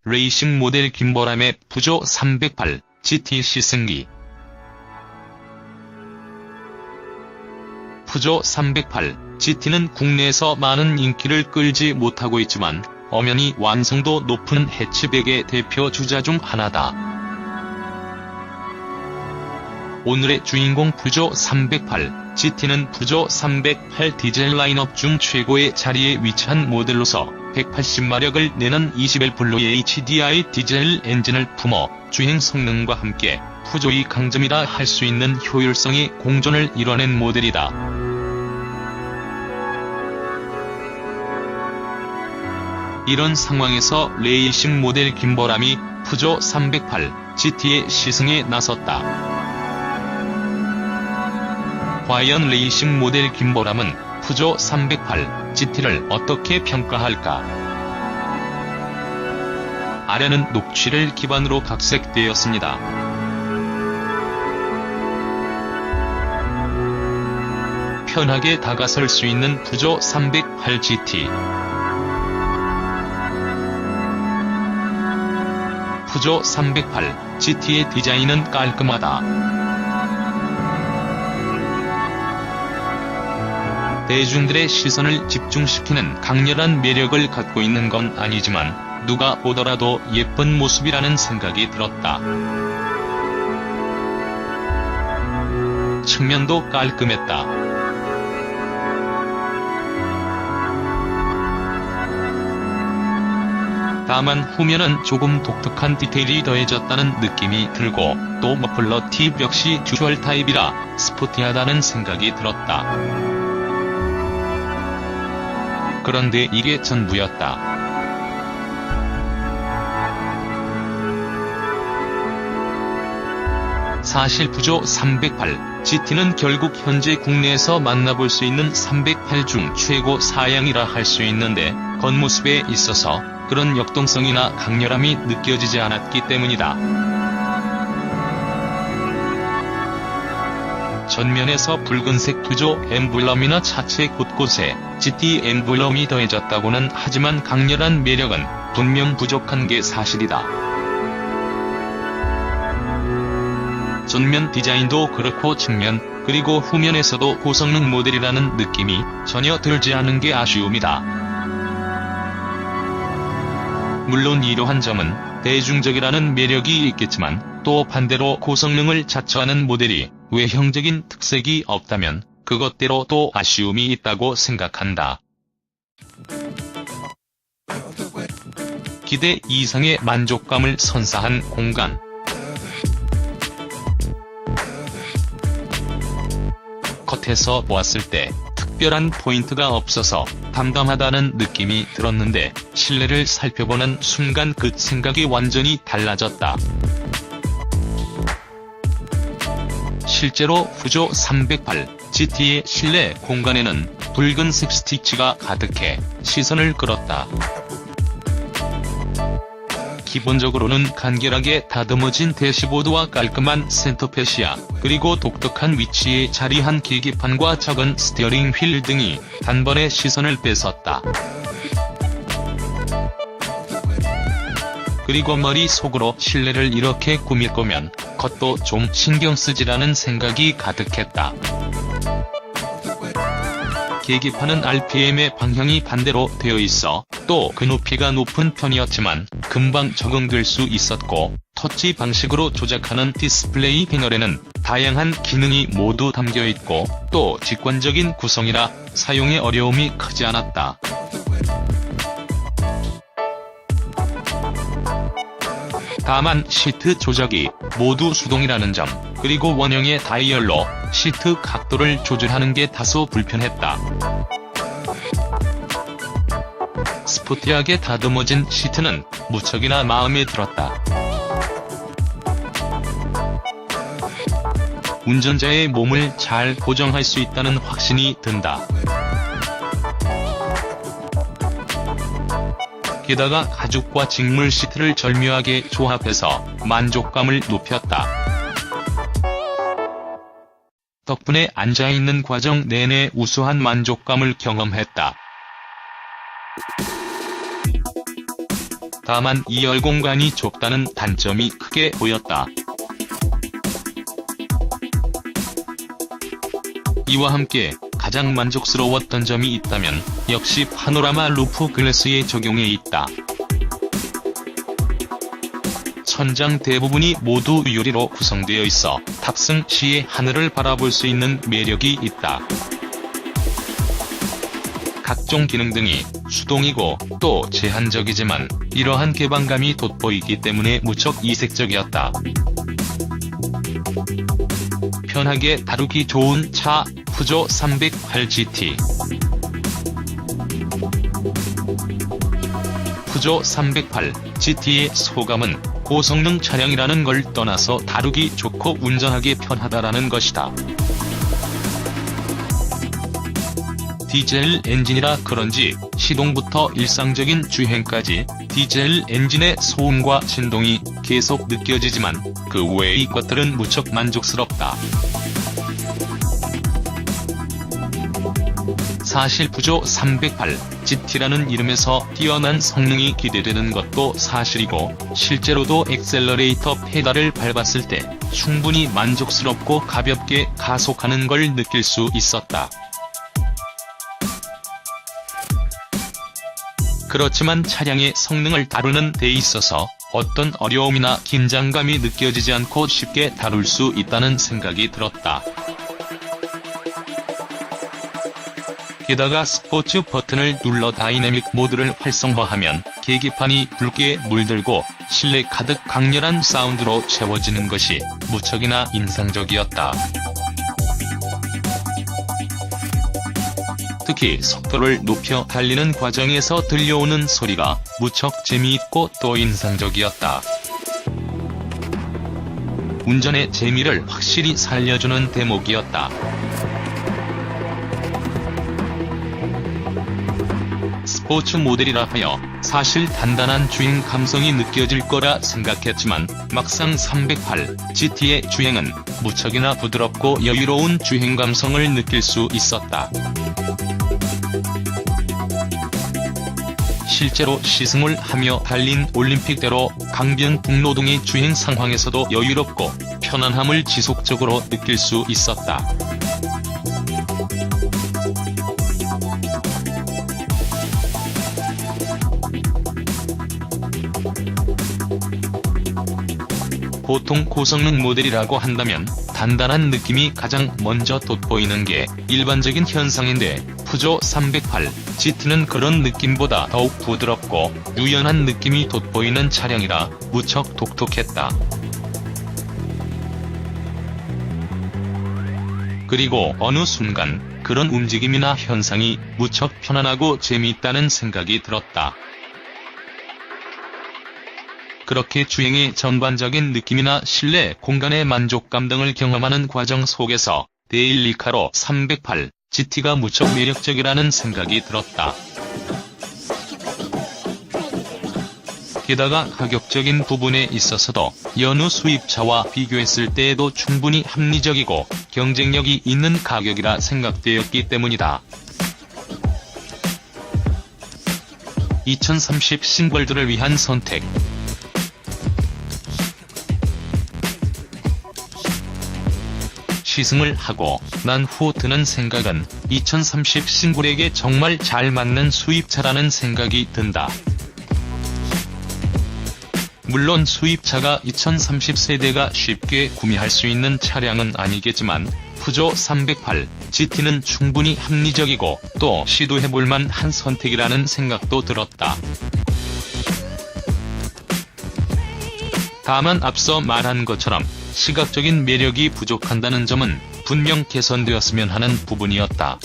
레이싱 모델 김보람의 푸조 308 GT 시승기. 푸조 308 GT는 국내에서 많은 인기를 끌지 못하고 있지만 엄연히 완성도 높은 해치백의 대표 주자 중 하나다. 오늘의 주인공 푸조 308 GT는 푸조 308 디젤 라인업 중 최고의 자리에 위치한 모델로서 180마력을 내는 21블루의 HDI 디젤 엔진을 품어 주행 성능과 함께 푸조의 강점이라 할 수 있는 효율성의 공존을 이뤄낸 모델이다. 이런 상황에서 레이싱 모델 김보람이 푸조 308 GT의 시승에 나섰다. 과연 레이싱 모델 김보람은 푸조 308 GT를 어떻게 평가할까? 아래는 녹취를 기반으로 각색되었습니다. 편하게 다가설 수 있는 푸조 308 GT. 푸조 308 GT의 디자인은 깔끔하다. 대중들의 시선을 집중시키는 강렬한 매력을 갖고 있는 건 아니지만 누가 보더라도 예쁜 모습이라는 생각이 들었다. 측면도 깔끔했다. 다만 후면은 조금 독특한 디테일이 더해졌다는 느낌이 들고 또 머플러 팁 역시 듀얼 타입이라 스포티하다는 생각이 들었다. 그런데 이게 전부였다. 사실 푸조 308 GT는 결국 현재 국내에서 만나볼 수 있는 308 중 최고 사양이라 할 수 있는데 겉모습에 있어서 그런 역동성이나 강렬함이 느껴지지 않았기 때문이다. 전면에서 붉은색 푸조 엠블럼이나 차체 곳곳에 GT 엠블럼이 더해졌다고는 하지만 강렬한 매력은 분명 부족한 게 사실이다. 전면 디자인도 그렇고 측면 그리고 후면에서도 고성능 모델이라는 느낌이 전혀 들지 않은 게 아쉬움이다. 물론 이러한 점은 대중적이라는 매력이 있겠지만 또 반대로 고성능을 자처하는 모델이 외형적인 특색이 없다면 그것대로 또 아쉬움이 있다고 생각한다. 기대 이상의 만족감을 선사한 공간. 겉에서 보았을 때 특별한 포인트가 없어서 담담하다는 느낌이 들었는데 실내를 살펴보는 순간 그 생각이 완전히 달라졌다. 실제로 푸조 308 GT의 실내 공간에는 붉은색 스티치가 가득해 시선을 끌었다. 기본적으로는 간결하게 다듬어진 대시보드와 깔끔한 센터페시아, 그리고 독특한 위치에 자리한 계기판과 작은 스티어링 휠 등이 단번에 시선을 뺏었다. 그리고 머릿속으로 실내를 이렇게 꾸밀 거면 겉도 좀 신경 쓰지라는 생각이 가득했다. 계기판은 RPM의 방향이 반대로 되어 있어 또 그 높이가 높은 편이었지만 금방 적응될 수 있었고 터치 방식으로 조작하는 디스플레이 패널에는 다양한 기능이 모두 담겨있고 또 직관적인 구성이라 사용에 어려움이 크지 않았다. 다만 시트 조작이 모두 수동이라는 점, 그리고 원형의 다이얼로 시트 각도를 조절하는 게 다소 불편했다. 스포티하게 다듬어진 시트는 무척이나 마음에 들었다. 운전자의 몸을 잘 고정할 수 있다는 확신이 든다. 게다가 가죽과 직물 시트를 절묘하게 조합해서 만족감을 높였다. 덕분에 앉아있는 과정 내내 우수한 만족감을 경험했다. 다만 2열 공간이 좁다는 단점이 크게 보였다. 이와 함께 가장 만족스러웠던 점이 있다면 역시 파노라마 루프 글래스의 적용에 있다. 천장 대부분이 모두 유리로 구성되어 있어 탑승 시에 하늘을 바라볼 수 있는 매력이 있다. 각종 기능 등이 수동이고 또 제한적이지만 이러한 개방감이 돋보이기 때문에 무척 이색적이었다. 편하게 다루기 좋은 차 푸조 308 GT. 푸조 308 GT의 소감은 고성능 차량이라는 걸 떠나서 다루기 좋고 운전하기 편하다라는 것이다. 디젤 엔진이라 그런지 시동부터 일상적인 주행까지 디젤 엔진의 소음과 진동이 계속 느껴지지만 그 외의 것들은 무척 만족스럽다. 사실 푸조 308 GT라는 이름에서 뛰어난 성능이 기대되는 것도 사실이고 실제로도 엑셀러레이터 페달을 밟았을 때 충분히 만족스럽고 가볍게 가속하는 걸 느낄 수 있었다. 그렇지만 차량의 성능을 다루는 데 있어서 어떤 어려움이나 긴장감이 느껴지지 않고 쉽게 다룰 수 있다는 생각이 들었다. 게다가 스포츠 버튼을 눌러 다이내믹 모드를 활성화하면 계기판이 붉게 물들고 실내 가득 강렬한 사운드로 채워지는 것이 무척이나 인상적이었다. 특히 속도를 높여 달리는 과정에서 들려오는 소리가 무척 재미있고 또 인상적이었다. 운전의 재미를 확실히 살려주는 대목이었다. 스포츠 모델이라 하여 사실 단단한 주행 감성이 느껴질 거라 생각했지만 막상 308 GT의 주행은 무척이나 부드럽고 여유로운 주행 감성을 느낄 수 있었다. 실제로 시승을 하며 달린 올림픽대로 강변북로등의 주행 상황에서도 여유롭고 편안함을 지속적으로 느낄 수 있었다. 보통 고성능 모델이라고 한다면 단단한 느낌이 가장 먼저 돋보이는 게 일반적인 현상인데 푸조 308 GT는 그런 느낌보다 더욱 부드럽고 유연한 느낌이 돋보이는 차량이라 무척 독특했다. 그리고 어느 순간 그런 움직임이나 현상이 무척 편안하고 재미있다는 생각이 들었다. 그렇게 주행의 전반적인 느낌이나 실내 공간의 만족감 등을 경험하는 과정 속에서 데일리카로 308 GT가 무척 매력적이라는 생각이 들었다. 게다가 가격적인 부분에 있어서도 여느 수입차와 비교했을 때에도 충분히 합리적이고 경쟁력이 있는 가격이라 생각되었기 때문이다. 2030 싱글들을 위한 선택. 시승을 하고 난 후 드는 생각은 2030 싱글에게 정말 잘 맞는 수입차라는 생각이 든다. 물론 수입차가 2030 세대가 쉽게 구매할 수 있는 차량은 아니겠지만 푸조 308 GT는 충분히 합리적이고 또 시도해볼만 한 선택이라는 생각도 들었다. 다만 앞서 말한 것처럼 시각적인 매력이 부족한다는 점은 분명 개선되었으면 하는 부분이었다.